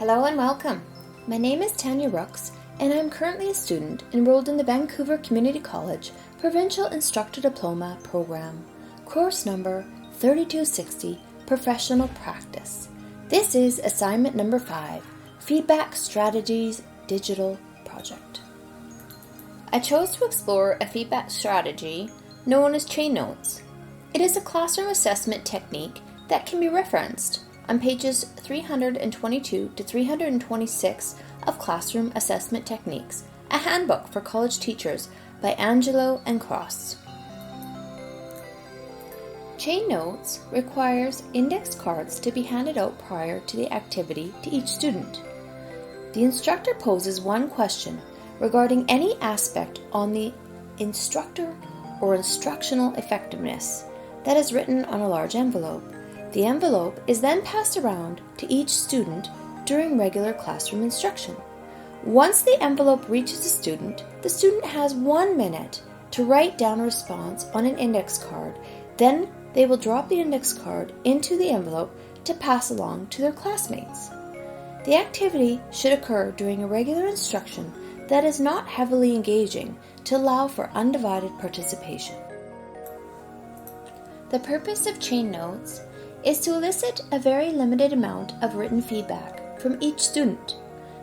Hello and welcome. My name is Tanya Rooks, and I am currently a student enrolled in the Vancouver Community College Provincial Instructor Diploma Program, course number 3260, Professional Practice. This is assignment number 5, Feedback Strategies Digital Project. I chose to explore a feedback strategy known as chain notes. It is a classroom assessment technique that can be referenced on pages 322 to 326 of Classroom Assessment Techniques, a handbook for college teachers by Angelo and Cross. Chain notes requires index cards to be handed out prior to the activity to each student. The instructor poses one question regarding any aspect on the instructor or instructional effectiveness that is written on a large envelope. The envelope is then passed around to each student during regular classroom instruction. Once the envelope reaches the student has 1 minute to write down a response on an index card. Then they will drop the index card into the envelope to pass along to their classmates. The activity should occur during a regular instruction that is not heavily engaging to allow for undivided participation. The purpose of chain notes is to elicit a very limited amount of written feedback from each student.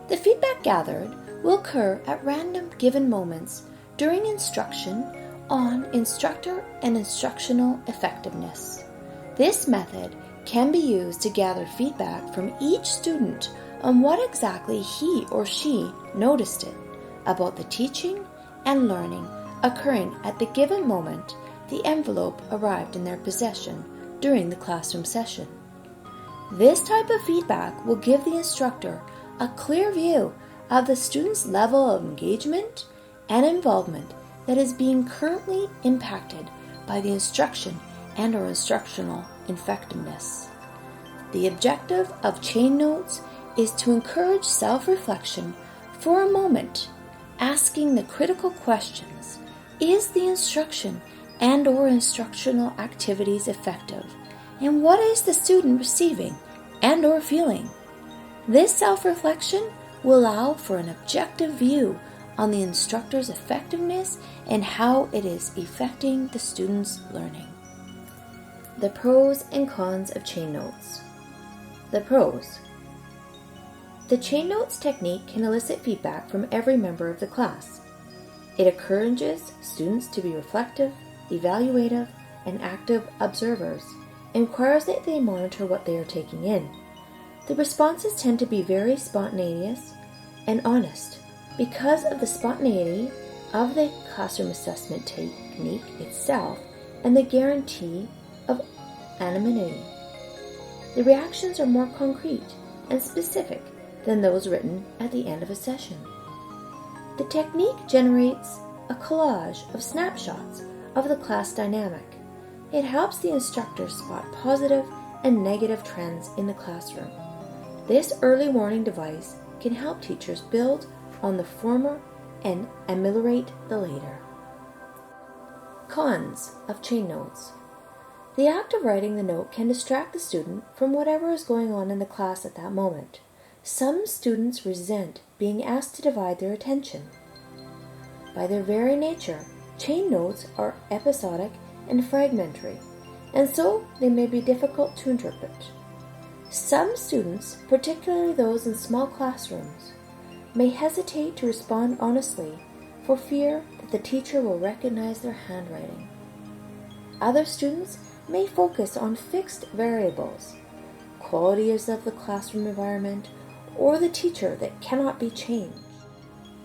The feedback gathered will occur at random given moments during instruction on instructor and instructional effectiveness. This method can be used to gather feedback from each student on what exactly he or she noticed about the teaching and learning occurring at the given moment the envelope arrived in their possession during the classroom session. This type of feedback will give the instructor a clear view of the student's level of engagement and involvement that is being currently impacted by the instruction and or instructional effectiveness. The objective of chain notes is to encourage self-reflection for a moment, asking the critical questions: is the instruction and or instructional activities effective? And what is the student receiving and or feeling? This self-reflection will allow for an objective view on the instructor's effectiveness and how it is affecting the student's learning. The pros and cons of chain notes. The pros. The chain notes technique can elicit feedback from every member of the class. It encourages students to be reflective, evaluative, and active observers, and requires that they monitor what they are taking in. The responses tend to be very spontaneous and honest because of the spontaneity of the classroom assessment technique itself and the guarantee of anonymity. The reactions are more concrete and specific than those written at the end of a session. The technique generates a collage of snapshots of the class dynamic. It helps the instructor spot positive and negative trends in the classroom. This early warning device can help teachers build on the former and ameliorate the later. Cons of chain notes. The act of writing the note can distract the student from whatever is going on in the class at that moment. Some students resent being asked to divide their attention. By their very nature, chain notes are episodic and fragmentary, and so they may be difficult to interpret. Some students, particularly those in small classrooms, may hesitate to respond honestly for fear that the teacher will recognize their handwriting. Other students may focus on fixed variables, qualities of the classroom environment, or the teacher that cannot be changed.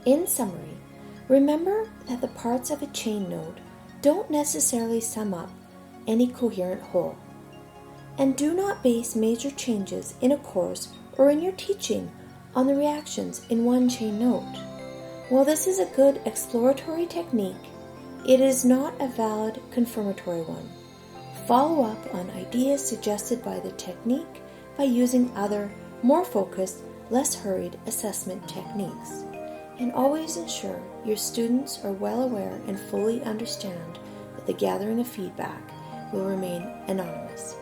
In summary, remember that the parts of a chain note don't necessarily sum up any coherent whole. And do not base major changes in a course or in your teaching on the reactions in one chain note. While this is a good exploratory technique, it is not a valid confirmatory one. Follow up on ideas suggested by the technique by using other, more focused, less hurried assessment techniques. And always ensure your students are well aware and fully understand that the gathering of feedback will remain anonymous.